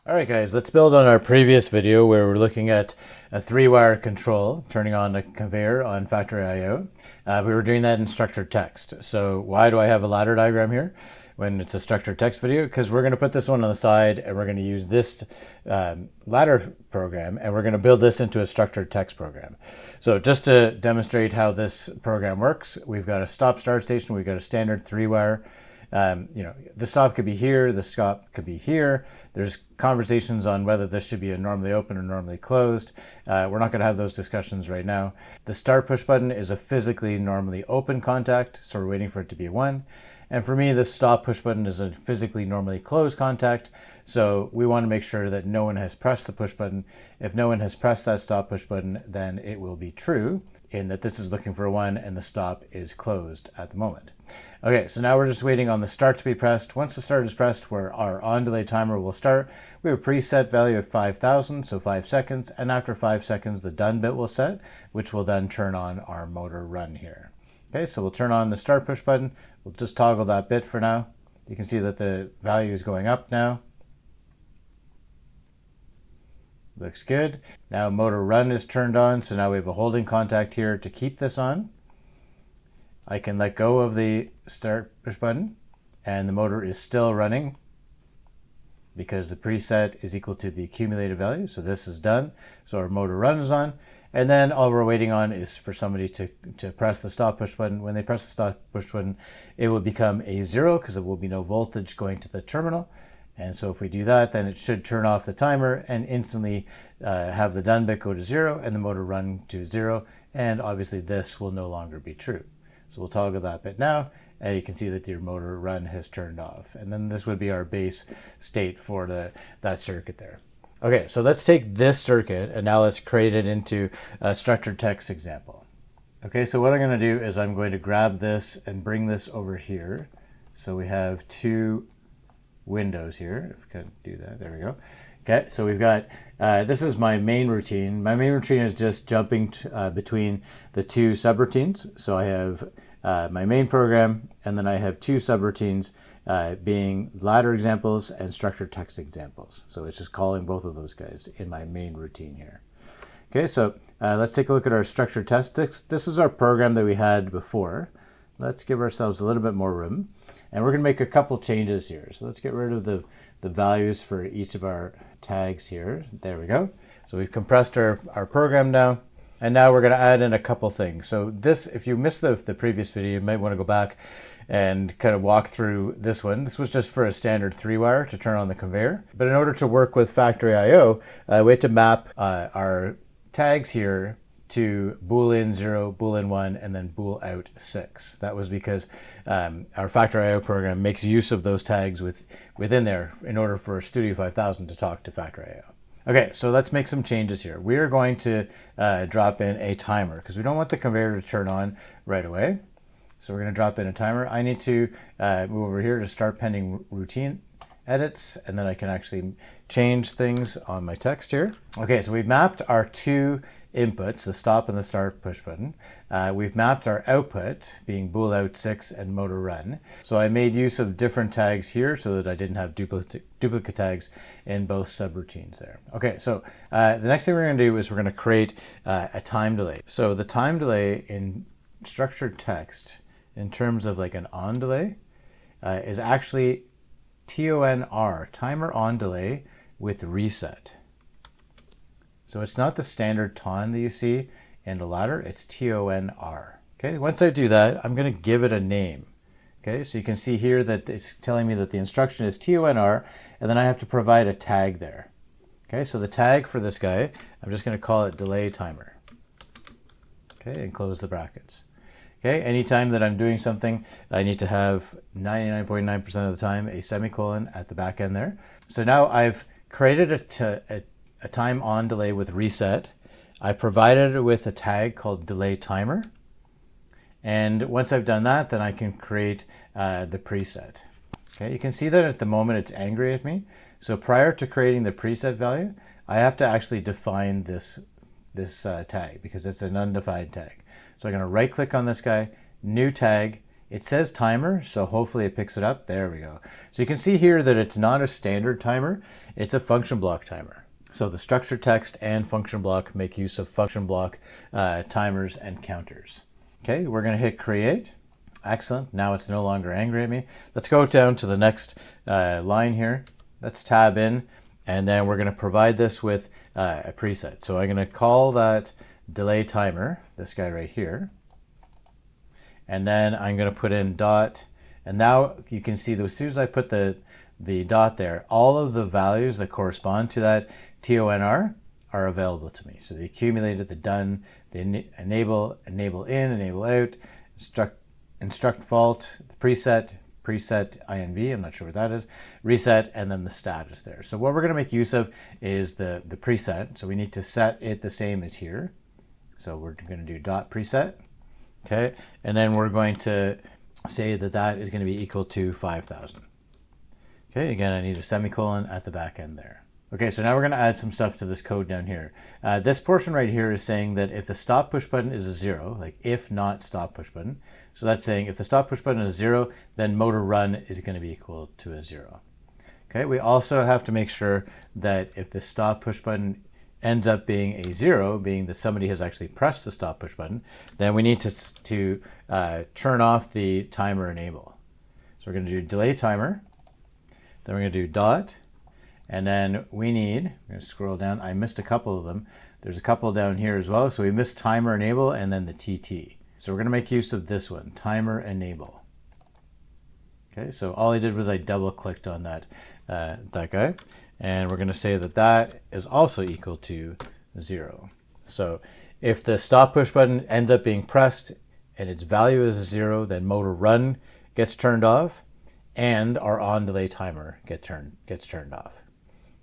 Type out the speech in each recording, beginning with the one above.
All right, guys, let's build on our previous video where we're looking at a three-wire control, turning on a conveyor on factory I/O. We were doing that in structured text. So why do I have a ladder diagram here when it's a structured text video? Because we're going to put this one on the side and we're going to use this ladder program and we're going to build this into a structured text program. So just to demonstrate how this program works, we've got a stop-start station, we've got a standard three-wire. The stop could be here, the stop could be here. There's conversations on whether this should be a normally open or normally closed. We're not going to have those discussions right now. The start push button is a physically normally open contact, so we're waiting for it to be a 1. And for me, the stop push button is a physically normally closed contact, so we want to make sure that no one has pressed the push button. If no one has pressed that stop push button, then it will be true in that this is looking for a 1 and the stop is closed at the moment. Okay, so now we're just waiting on the start to be pressed. Once the start is pressed, where our on delay timer will start, we have a preset value of 5,000, so 5 seconds, and after 5 seconds, the done bit will set, which will then turn on our motor run here. Okay, so we'll turn on the start push button. We'll just toggle that bit for now. You can see that the value is going up now. Looks good. Now motor run is turned on, so now we have a holding contact here to keep this on. I can let go of the start push button and the motor is still running because the preset is equal to the accumulated value. So this is done. So our motor run is on. And then all we're waiting on is for somebody to press the stop push button. When they press the stop push button, it will become a 0 because there will be no voltage going to the terminal. And so if we do that, then it should turn off the timer and instantly have the done bit go to 0 and the motor run to 0. And obviously this will no longer be true. So we'll toggle that bit now, and you can see that your motor run has turned off. And then this would be our base state for that circuit there. Okay, so let's take this circuit and now let's create it into a structured text example. Okay, so what I'm going to do is I'm going to grab this and bring this over here. So we have two windows here. If we can do that, there we go. Okay, so we've got, this is my main routine. My main routine is just jumping between the two subroutines. So I have my main program, and then I have two subroutines being ladder examples and structured text examples. So it's just calling both of those guys in my main routine here. Okay, so let's take a look at our structured text. This was our program that we had before. Let's give ourselves a little bit more room. And we're going to make a couple changes here. So let's get rid of the values for each of our tags here. There we go. So we've compressed our program now. And now we're going to add in a couple things. So this, if you missed the previous video, you might want to go back and kind of walk through this one. This was just for a standard 3-wire to turn on the conveyor. But in order to work with factory I/O, we had to map our tags here to bool in 0, bool in 1, and then bool out 6. That was because our factory I/O program makes use of those tags within there in order for Studio 5000 to talk to factory I/O. Okay, so let's make some changes here. We are going to drop in a timer because we don't want the conveyor to turn on right away. So we're going to drop in a timer. I need to move over here to start pending routine edits, and then I can actually change things on my text here. Okay, so we've mapped our two inputs, the stop and the start push button. We've mapped our output being bool out 6 and motor run. So I made use of different tags here so that I didn't have duplicate tags in both subroutines there. Okay, so the next thing we're going to do is we're going to create a time delay. So the time delay in structured text in terms of like an on delay is actually TONR, timer on delay with reset. So it's not the standard TON that you see in the ladder, it's TONR. Okay, once I do that, I'm going to give it a name. Okay, so you can see here that it's telling me that the instruction is TONR, and then I have to provide a tag there. Okay, so the tag for this guy, I'm just going to call it delay timer. Okay, and close the brackets. Okay, anytime that I'm doing something, I need to have 99.9% of the time a semicolon at the back end there. So now I've created a time on delay with reset. I provided it with a tag called delay timer. And once I've done that, then I can create the preset. Okay, you can see that at the moment it's angry at me. So prior to creating the preset value, I have to actually define this tag because it's an undefined tag. So I'm going to right click on this guy, new tag, It says timer, so hopefully it picks it up. There we go. So you can see here that it's not a standard timer, it's a function block timer. So the structure text and function block make use of function block timers and counters. Okay, we're going to hit create. Excellent. Now it's no longer angry at me. Let's go down to the next line here. Let's tab in, and then we're going to provide this with a preset. So I'm going to call that delay timer, this guy right here. And then I'm going to put in dot. And now you can see that as soon as I put the dot there, all of the values that correspond to that TONR are available to me. So the accumulated, the done, the enable in, enable out, instruct fault, the preset INV, I'm not sure what that is, reset, and then the status there. So what we're going to make use of is the preset. So we need to set it the same as here. So we're going to do dot preset. Okay, and then we're going to say that that is going to be equal to 5,000. Okay, again, I need a semicolon at the back end there. Okay, so now we're going to add some stuff to this code down here. This portion right here is saying that if the stop push button is a 0, like if not stop push button, so that's saying if the stop push button is 0, then motor run is going to be equal to a 0. Okay, we also have to make sure that if the stop push button ends up being a 0, being that somebody has actually pressed the stop push button, then we need to turn off the timer enable. So we're going to do delay timer, then we're going to do dot, and then we need, I'm going to scroll down, I missed a couple of them. There's a couple down here as well. So we missed timer enable and then the TT. So we're going to make use of this one, timer enable. Okay, so all I did was I double clicked on that guy. And we're going to say that that is also equal to 0. So if the stop push button ends up being pressed and its value is 0, then motor run gets turned off and our on delay timer gets turned off.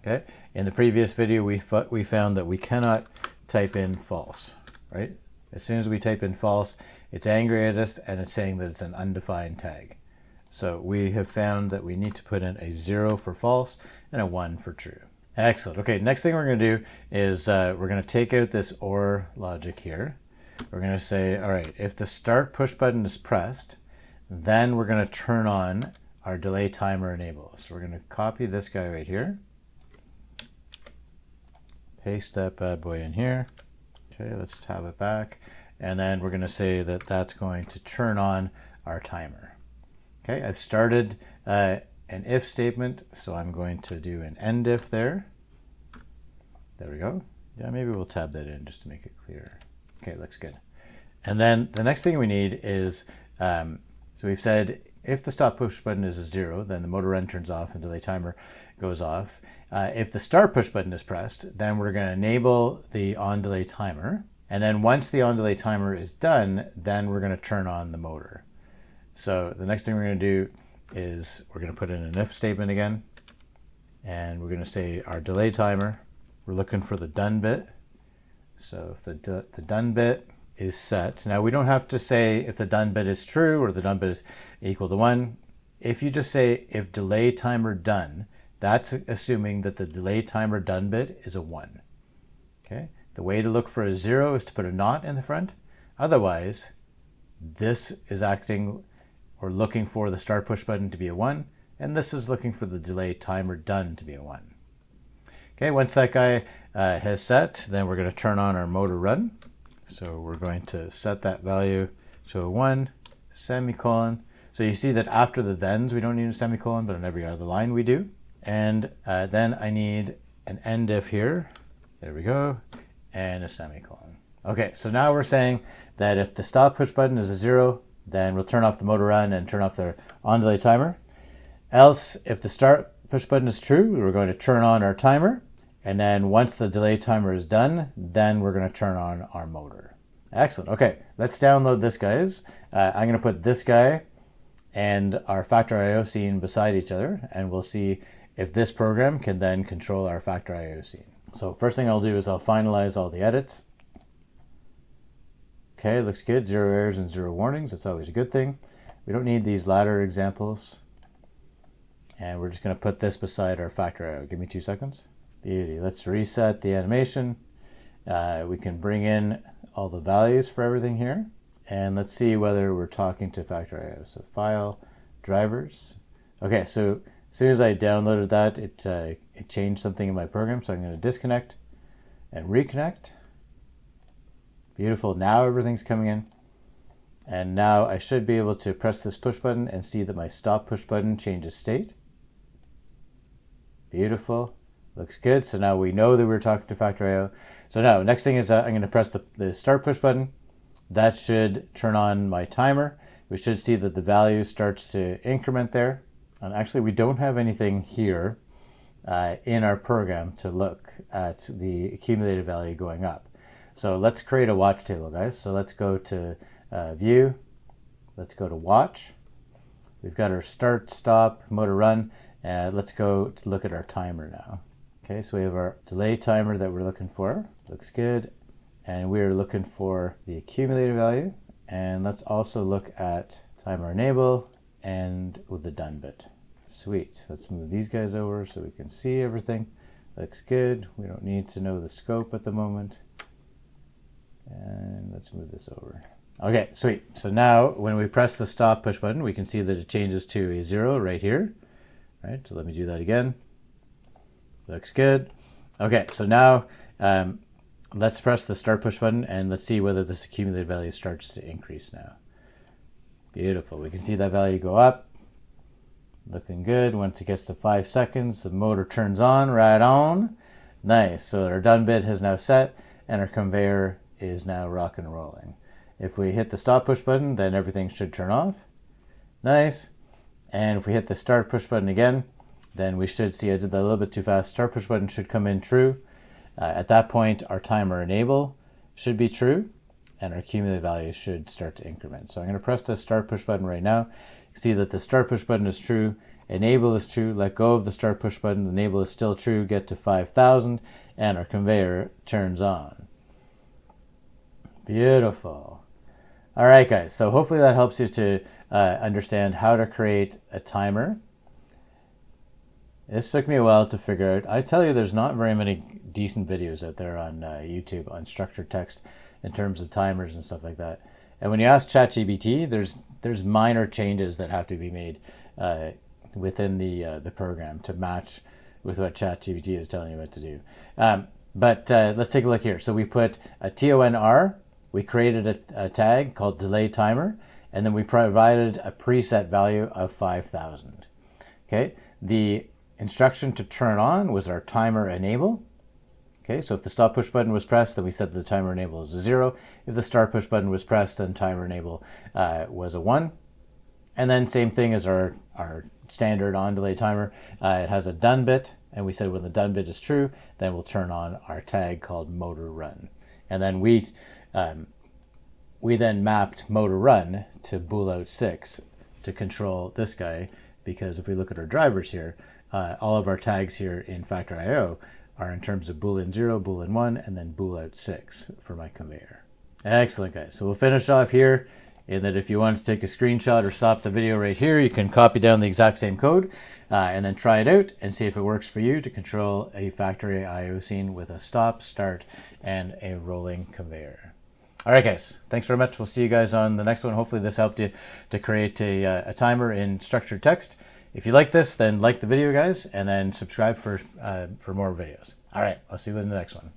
Okay. In the previous video, we found that we cannot type in false, right? As soon as we type in false, it's angry at us and it's saying that it's an undefined tag. So we have found that we need to put in a 0 for false and a 1 for true. Excellent. Okay, next thing we're going to do is we're going to take out this OR logic here. We're going to say, all right, if the start push button is pressed, then we're going to turn on our delay timer enable. So we're going to copy this guy right here. Paste that bad boy in here. Okay, let's tab it back. And then we're going to say that that's going to turn on our timer. Okay, I've started an if statement, so I'm going to do an end if there. There we go. Yeah, maybe we'll tab that in just to make it clearer. Okay, looks good. And then the next thing we need is, so we've said if the stop push button is a 0, then the motor run turns off and delay timer goes off. If the start push button is pressed, then we're going to enable the on delay timer. And then once the on delay timer is done, then we're going to turn on the motor. So the next thing we're going to do is we're going to put in an if statement again. And we're going to say our delay timer, we're looking for the done bit. So if the done bit is set. Now we don't have to say if the done bit is true or the done bit is equal to 1. If you just say if delay timer done, that's assuming that the delay timer done bit is a 1. Okay. The way to look for a 0 is to put a not in the front. Otherwise, this is acting or looking for the start push button to be a 1, and this is looking for the delay timer done to be a 1. Okay, once that guy has set, then we're going to turn on our motor run. So we're going to set that value to a 1, semicolon. So you see that after the thens, we don't need a semicolon, but on every other line we do. And then I need an end if here. There we go. And a semicolon. Okay, so now we're saying that if the stop push button is a 0, then we'll turn off the motor run and turn off the on delay timer. Else, if the start push button is true, we're going to turn on our timer. And then once the delay timer is done, then we're going to turn on our motor. Excellent. Okay, let's download this, guys. I'm going to put this guy and our Factor.io scene beside each other, and we'll see if this program can then control our Factor.io scene. So first thing I'll do is I'll finalize all the edits. Okay, looks good. 0 errors and 0 warnings. That's always a good thing. We don't need these ladder examples. And we're just going to put this beside our Factor.io. Give me 2 seconds. Beauty. Let's reset the animation. We can bring in all the values for everything here. And let's see whether we're talking to Factory.io. So file, drivers. Okay, so as soon as I downloaded that, it changed something in my program. So I'm going to disconnect and reconnect. Beautiful. Now everything's coming in. And now I should be able to press this push button and see that my stop push button changes state. Beautiful. Looks good. So now we know that we're talking to Factory.io. So now next thing is I'm going to press the start push button. That should turn on my timer. We should see that the value starts to increment there. And actually we don't have anything here in our program to look at the accumulated value going up. So let's create a watch table, guys. So let's go to view. Let's go to watch. We've got our start, stop, motor run. Let's go to look at our timer now. Okay, so we have our delay timer that we're looking for. Looks good. And we're looking for the accumulated value. And let's also look at timer enable and with the done bit. Sweet. Let's move these guys over so we can see everything. Looks good. We don't need to know the scope at the moment. And let's move this over. Okay, sweet. So now when we press the stop push button, we can see that it changes to a 0 right here. Right, so let me do that again. Looks good. Okay, so now let's press the start push button and let's see whether this accumulated value starts to increase now. Beautiful. We can see that value go up. Looking good. Once it gets to 5 seconds, the motor turns on, right on. Nice. So our done bit has now set and our conveyor is now rock and rolling. If we hit the stop push button, then everything should turn off. Nice. And if we hit the start push button again, then we should see I did that a little bit too fast. Start push button should come in true. At that point, our timer enable should be true and our cumulative value should start to increment. So I'm going to press the start push button right now. See that the start push button is true, enable is true, let go of the start push button, enable is still true, get to 5,000, and our conveyor turns on. Beautiful. All right, guys, so hopefully that helps you to understand how to create a timer. This took me a while to figure out. I tell you, there's not very many decent videos out there on YouTube on structured text in terms of timers and stuff like that. And when you ask ChatGPT, there's minor changes that have to be made within the program to match with what ChatGPT is telling you what to do. But let's take a look here. So we put a TONR. We created a tag called delay timer, and then we provided a preset value of 5,000. Okay. The instruction to turn on was our timer enable. Okay, so if the stop push button was pressed, then we set the timer enable as a 0. If the start push button was pressed, then timer enable was a 1. And then same thing as our standard on delay timer. It has a done bit, and we said when the done bit is true, then we'll turn on our tag called motor run. And then we then mapped motor run to bool out 6 to control this guy, because if we look at our drivers here, all of our tags here in Factory.io are in terms of boolean 0, boolean 1, and then bool out 6 for my conveyor. Excellent, guys. So we'll finish off here in that if you want to take a screenshot or stop the video right here, you can copy down the exact same code and then try it out and see if it works for you to control a Factory.io scene with a stop, start, and a rolling conveyor. All right, guys. Thanks very much. We'll see you guys on the next one. Hopefully this helped you to create a timer in structured text. If you like this, then like the video, guys, and then subscribe for more videos. All right, I'll see you in the next one.